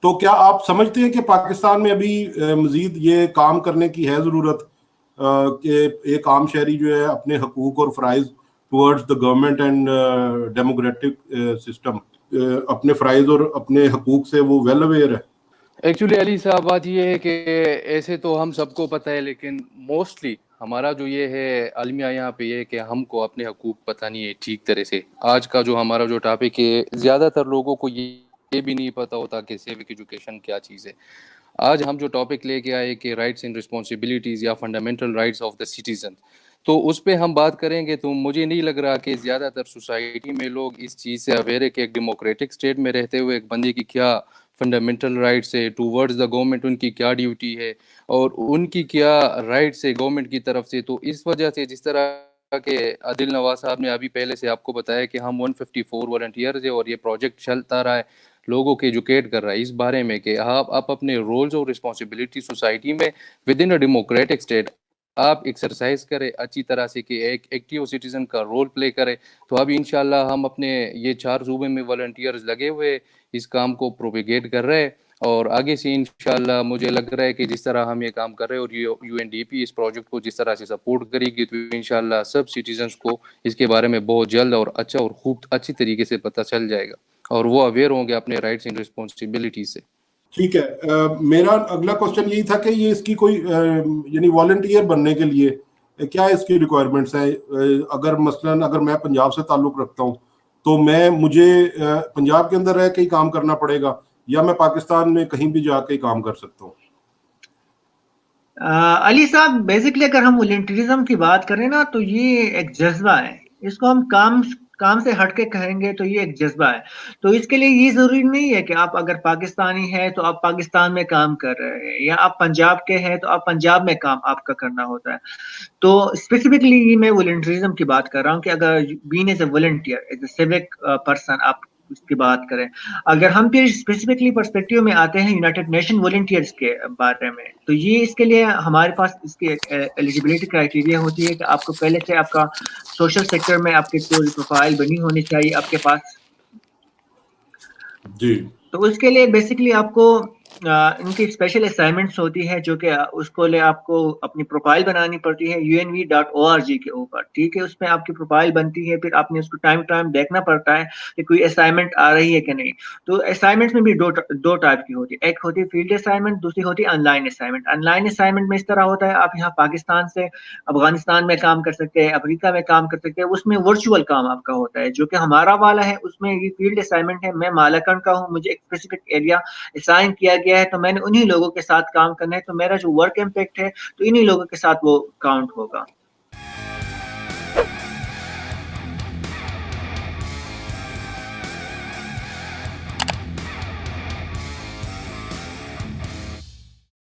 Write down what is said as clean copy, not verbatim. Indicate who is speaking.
Speaker 1: تو کیا آپ سمجھتے ہیں کہ پاکستان میں ابھی مزید یہ کام کرنے کی ہے ضرورت کہ ایک عام شہری جو ہے اپنے حقوق اور فرائض towards the government and democratic system, اپنے فرائض اور اپنے حقوق سے وہ ویل اویئر ہے؟
Speaker 2: ایکچولی علی صاحب بات یہ ہے کہ ایسے تو ہم سب کو پتہ ہے، لیکن موسٹلی ہمارا جو یہ ہے المیہ یہاں پہ یہ ہے کہ ہم کو اپنے حقوق پتہ نہیں ہے ٹھیک طرح سے. آج کا جو ہمارا جو ٹاپک ہے، زیادہ تر لوگوں کو یہ بھی نہیں پتہ ہوتا کہ سیوک ایجوکیشن کیا چیز ہے. آج ہم جو ٹاپک لے کے آئے کہ رائٹس اینڈ رسپانسبلٹیز یا fundamental rights of the citizen, تو اس پہ ہم بات کریں گے. تو مجھے نہیں لگ رہا کہ زیادہ تر سوسائٹی میں لوگ اس چیز سے اویئر ہے کہ ایک ڈیموکریٹک اسٹیٹ میں رہتے ہوئے ایک بندے کی کیا فنڈامنٹل رائٹس ہے، ٹوورڈز دا گورنمنٹ ان کی کیا ڈیوٹی ہے اور ان کی کیا رائٹس ہے گورنمنٹ کی طرف سے. تو اس وجہ سے جس طرح کہ عادل نواز صاحب نے ابھی پہلے سے آپ کو بتایا کہ ہم 154 والنٹیئرز ہیں اور یہ پروجیکٹ چلتا رہا ہے، لوگوں کو ایجوکیٹ کر رہا ہے اس بارے میں کہ آپ اپنے رولز اور رسپانسبلٹی سوسائٹی میں with in a democratic state آپ ایکسرسائز کرے اچھی طرح سے کہ ایک ایکٹیو سٹیزن کا رول پلے کرے. تو ابھی انشاءاللہ ہم اپنے یہ 4 صوبے میں والنٹیئرز لگے ہوئے اس کام کو پروپیگیٹ کر رہے، اور آگے سے انشاءاللہ مجھے لگ رہا ہے کہ جس طرح ہم یہ کام کر رہے ہیں اور یو این ڈی پی اس پروجیکٹ کو جس طرح سے سپورٹ کرے گی، تو انشاءاللہ سب سٹیزنز کو اس کے بارے میں بہت جلد اور اچھا اور خوب اچھی طریقے سے پتہ چل جائے گا اور وہ اویئر ہوں گے اپنے رائٹس اینڈ رسپانسبلٹیز سے.
Speaker 1: ٹھیک ہے. میرا اگلا کوشچن یہی تھا کہ یہ اس کی کوئی یعنی والنٹیئر بننے کے لیے کیا اس کی ریکوائرمنٹس ہیں؟ اگر مثلاً اگر میں پنجاب سے تعلق رکھتا ہوں تو مجھے پنجاب کے اندر رہ کے ہی کام کرنا پڑے گا یا میں پاکستان میں کہیں بھی جا کے کام کر سکتا ہوں؟
Speaker 3: علی صاحب بیسکلی اگر ہم والنٹیرزم کی بات کریں نا تو یہ ایک جذبہ ہے. اس کو ہم کام سے ہٹ کے کہیں گے تو یہ ایک جذبہ ہے. تو اس کے لیے یہ ضروری نہیں ہے کہ آپ اگر پاکستانی ہیں تو آپ پاکستان میں کام کر رہے ہیں، یا آپ پنجاب کے ہیں تو آپ پنجاب میں کام آپ کا کرنا ہوتا ہے. تو اسپیسیفکلی میں والنٹیرزم کی بات کر رہا ہوں کہ اگر being as a volunteer as a sevak person آپ اس کی بات کریں. اگر ہم پھر اسپیسیفکلی پرسپیکٹیو میں آتے ہیں یونائٹڈ نیشن والنٹیئرز کے بارے میں، تو یہ اس کے لیے ہمارے پاس اس کی ایلیجیبلٹی کرائٹیریا ہوتی ہے کہ آپ کو پہلے سے آپ کا سوشل سیکٹر میں آپ کی کوئی پروفائل بنی ہونی چاہیے آپ کے پاس
Speaker 1: جی.
Speaker 3: تو اس کے لیے بیسکلی آپ کو ان کی اسپیشل اسائنمنٹس ہوتی ہے جو کہ اس کو لے آپ کو اپنی پروفائل بنانی پڑتی ہے unv.org کے اوپر. ٹھیک ہے، اس میں آپ کی پروفائل بنتی ہے، پھر آپ نے اس کو ٹائم دیکھنا پڑتا ہے کہ کوئی اسائنمنٹ آ رہی ہے کہ نہیں. تو اسائنمنٹس میں بھی دو ٹائپ کی ہوتی ہے، ایک ہوتی ہے فیلڈ اسائنمنٹ، دوسری ہوتی ہے on line assignment. On line assignment میں اس طرح ہوتا ہے آپ یہاں پاکستان سے افغانستان میں کام کر سکتے ہیں، افریقہ میں کام کر سکتے ہیں، اس میں ورچوئل کام آپ کا ہوتا ہے. جو کہ ہمارا والا ہے اس میں یہ فیلڈ اسائنمنٹ ہے. میں مالاکنڈ کا ہوں، مجھے ایک اسپیسیفک ایریا اسائن کیا گیا ہے، تو میں نے انہی لوگوں کے ساتھ کام کرنا ہے، تو میرا جو ورک امپیکٹ ہے تو انہی لوگوں کے ساتھ وہ کاؤنٹ ہوگا.